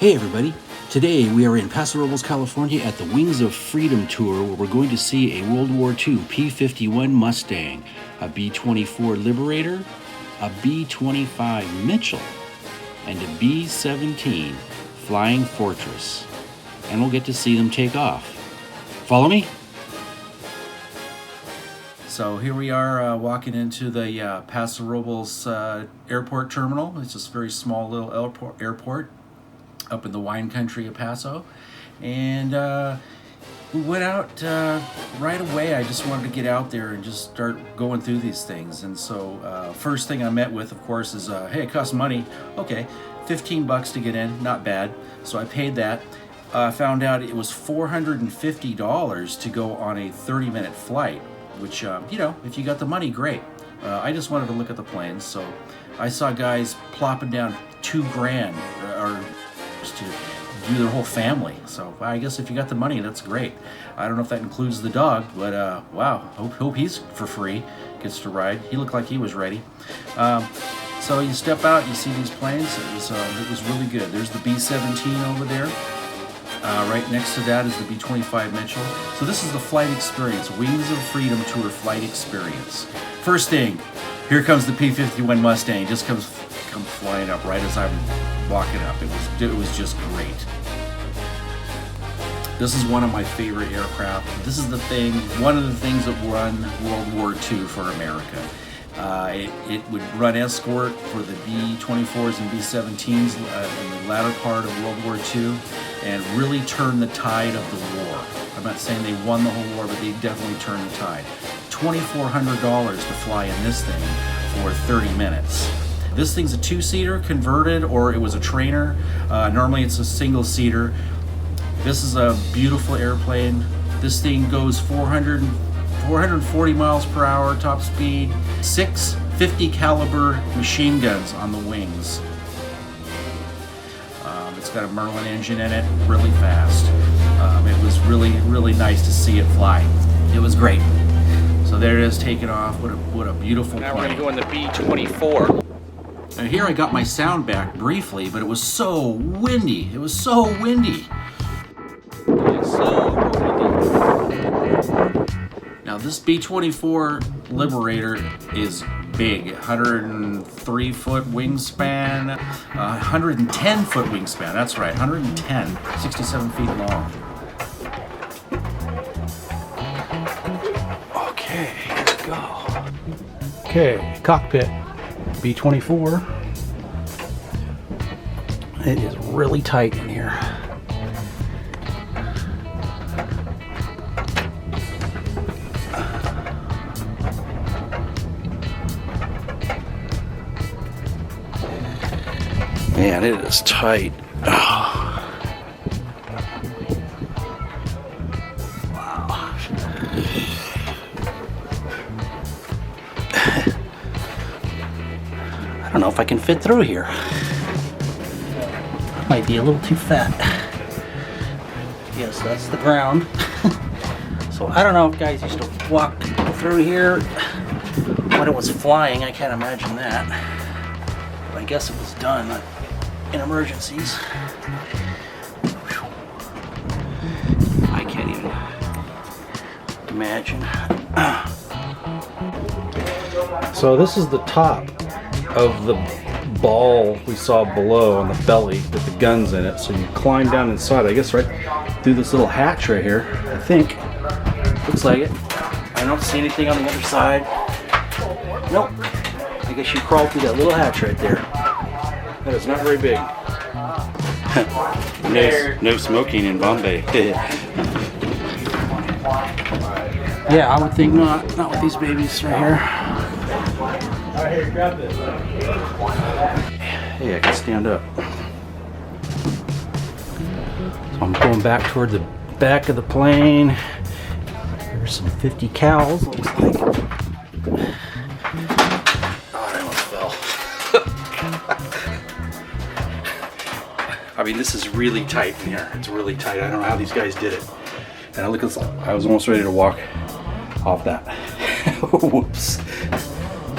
Hey everybody, today we are in Paso Robles, California at the Wings of Freedom Tour where we're going to see a World War II P51 Mustang, a B24 Liberator, a B25 Mitchell, and a B17 Flying Fortress. And we'll get to see them take off. Follow me? So here we are walking into the Paso Robles airport terminal. It's this very small little airport up in the wine country of Paso, and we went out right away. I just wanted to get out there and just start going through these things. And so first thing I met with, of course, is hey, it costs money. Okay, $15 to get in, not bad. So I paid that. Found out it was $450 to go on a 30-minute flight, which you know, if you got the money, great. I just wanted to look at the planes, so I saw guys plopping down $2,000 or to do their whole family. So I guess if you got the money, that's great. I don't know if that includes the dog, but wow, hope he's for free, gets to ride. He looked like he was ready. So you step out, you see these planes. It was really good. There's the B17 over there. Right next to that is the B25 Mitchell. So this is the flight experience, Wings of Freedom Tour flight experience. First thing, here comes the P51 Mustang. Just comes flying up right as I'm walking up. It was just great. This is one of my favorite aircraft. This is one of the things that run World War II for America. It would run escort for the B24s and B17s in the latter part of World War II and really turned the tide of the war. I'm not saying they won the whole war, but they definitely turned the tide. $2,400 to fly in this thing for 30 minutes. This thing's a two-seater converted, or it was a trainer. Normally it's a single-seater. This is a beautiful airplane. This thing goes 440 miles per hour top speed, 6 50 caliber machine guns on the wings. It's got a Merlin engine in it, really fast. It was really nice to see it fly. It was great. So there it is, taking off. What a beautiful plane. Now we're going to go in the B24. Now here I got my sound back briefly, but it was so windy. It was so windy. Now this B24 Liberator is big, 103-foot wingspan, 110-foot wingspan, that's right, 110, 67 feet long. Okay, here we go. Okay, cockpit, B24. It is really tight in here. Man, it is tight. Oh. Wow. I don't know if I can fit through here. Might be a little too fat. Yes, that's the ground. So I don't know if guys used to walk through here when it was flying. I can't imagine that. But I guess it was done in emergencies. Whew. I can't even imagine. So this is the top of the ball we saw below on the belly with the guns in it. So you climb down inside, I guess right through this little hatch right here, I think. Looks like it. I don't see anything on the other side. Nope. I guess you crawl through that little hatch right there. That is not very big. no smoking in Bombay. Yeah, I would think not. Not with these babies right here. Alright, here, grab this. Hey, I can stand up. So I'm going back toward the back of the plane. There's some 50 cals, looks like. I almost fell. I mean, this is really tight in here. It's really tight. I don't know how these guys did it. And I look at this, I was almost ready to walk off that. Whoops.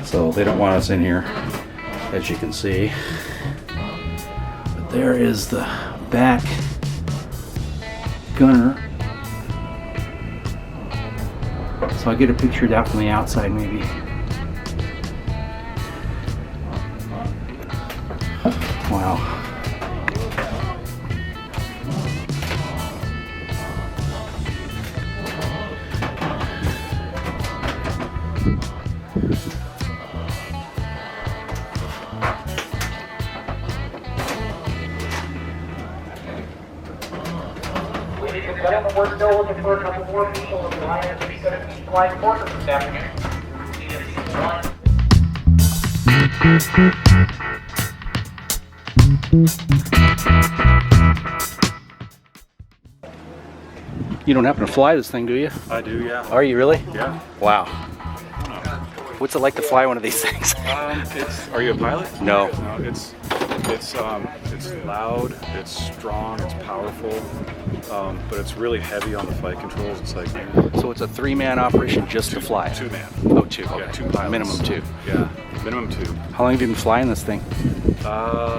So they don't want us in here, as you can see. But there is the back gunner. So I'll get a picture of that from the outside maybe. Wow. We're still looking for a couple more people to fly in B17 flying quarters this afternoon. You don't happen to fly this thing, do you? I do, yeah. Are you really? Yeah. Wow. What's it like to fly one of these things? Are you a pilot? No. No, it's loud, it's strong, it's powerful, but it's really heavy on the flight controls. It's like So it's a three-man operation just to fly? 2-man. Oh, two. Okay. Yeah, 2 pilots. Minimum 2. Yeah, minimum 2. How long have you been flying this thing?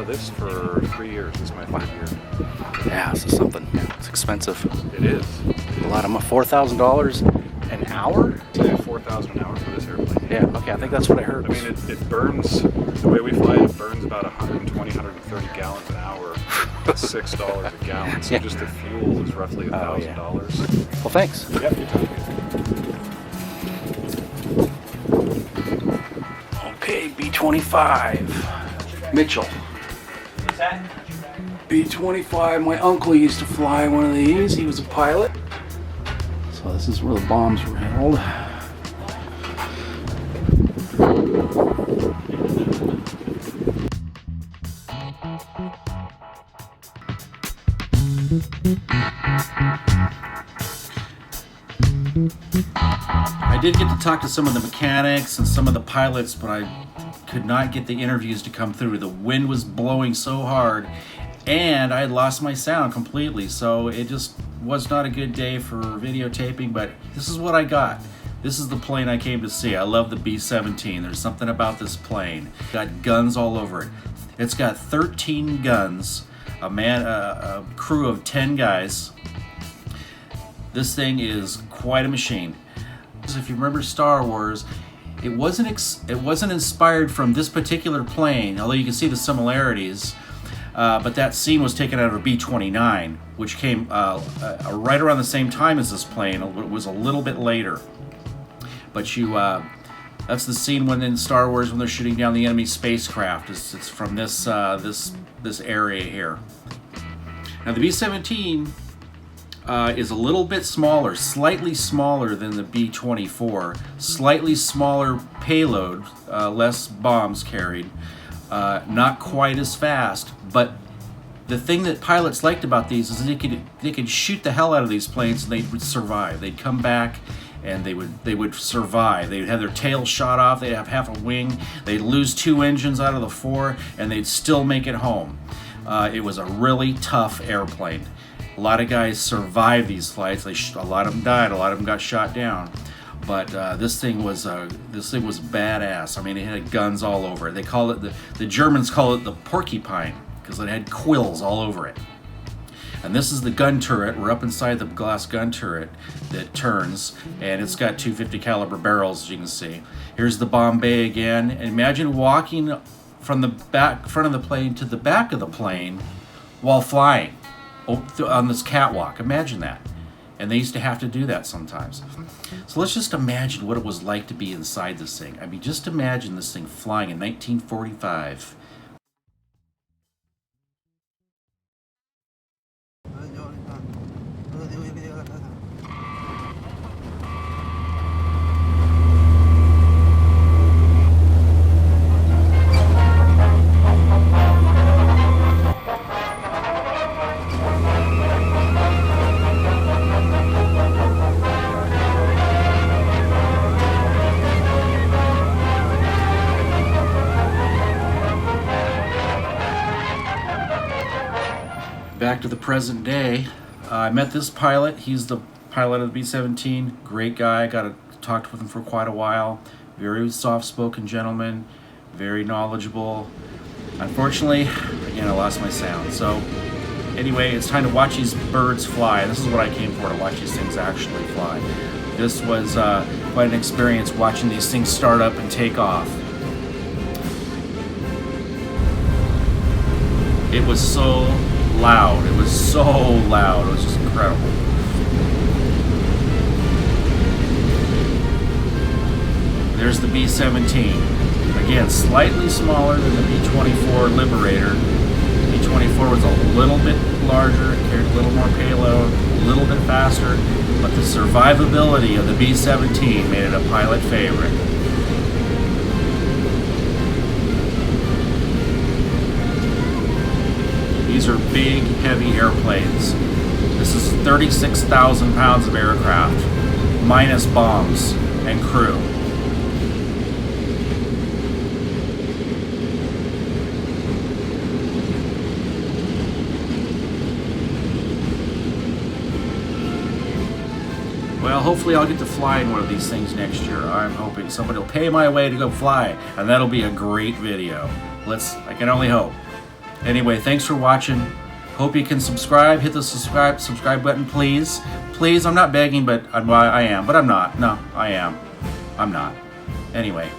This for 3 years. This is my 3rd year. Yeah, this is something. It's expensive. It is. A lot of $4,000 an hour? Say 4,000 an hour for this airplane. Yeah, okay, I think that's what I heard. I mean, it burns, the way we fly it burns about 120, 130 gallons an hour. That's $6 a gallon. So Yeah. just the fuel is roughly $1,000. Well, thanks. Yep, you're talking. Okay, B25. Mitchell. What's that? B25, my uncle used to fly one of these. He was a pilot. So this is where the bombs were held. I did get to talk to some of the mechanics and some of the pilots, but I could not get the interviews to come through. The wind was blowing so hard, and I had lost my sound completely, so it just was not a good day for videotaping, but this is what I got. This is the plane I came to see. I love the B17. There's something about this plane. Got guns all over it. It's got 13 guns, a crew of 10 guys. This thing is quite a machine. If you remember Star Wars, it wasn't inspired from this particular plane, although you can see the similarities. But that scene was taken out of a B-29, which came right around the same time as this plane. It was a little bit later. But that's the scene when in Star Wars when they're shooting down the enemy spacecraft. It's from this area here. Now the B-17 is a little bit smaller, slightly smaller than the B-24, slightly smaller payload, less bombs carried, not quite as fast, but the thing that pilots liked about these is they could shoot the hell out of these planes and they would survive. They'd come back and they would survive. They'd have their tail shot off, they'd have half a wing, they'd lose 2 engines out of the 4, and they'd still make it home. It was a really tough airplane. A lot of guys survived these flights. A lot of them died. A lot of them got shot down. But this thing was badass. I mean, it had guns all over it. They call it the Germans call it the porcupine because it had quills all over it. And this is the gun turret. We're up inside the glass gun turret that turns, and it's got 250 caliber barrels, as you can see. Here's the bomb bay again. And imagine walking from the front of the plane to the back of the plane while flying on this catwalk. Imagine that. And they used to have to do that sometimes. So let's just imagine what it was like to be inside this thing. I mean, just imagine this thing flying in 1945. Back to the present day, I met this pilot. He's the pilot of the B-17. Great guy. Got to talk with him for quite a while. Very soft-spoken gentleman. Very knowledgeable. Unfortunately, again, I lost my sound. So Anyway, it's time to watch these birds fly. This is what I came for, to watch these things actually fly. This was quite an experience watching these things start up and take off. It was so loud. It was so loud. It was just incredible. There's the B17. Again, slightly smaller than the B24 Liberator. B24 was a little bit larger, it carried a little more payload, a little bit faster, but the survivability of the B17 made it a pilot favorite. These are big, heavy airplanes. This is 36,000 pounds of aircraft, minus bombs and crew. Well, hopefully I'll get to fly in one of these things next year. I'm hoping somebody will pay my way to go fly, and that'll be a great video. I can only hope. Anyway, thanks for watching. Hope you can subscribe. Hit the subscribe button, please. Please, I'm not begging, but I am. But I'm not. No, I am. I'm not. Anyway,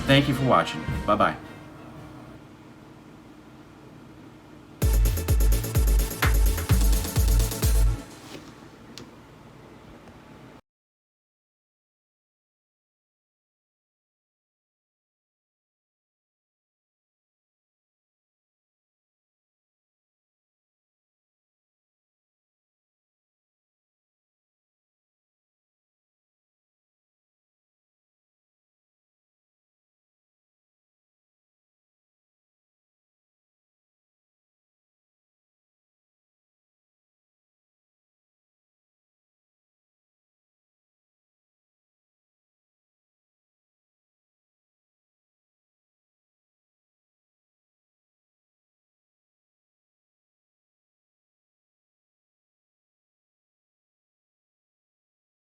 thank you for watching. Bye-bye.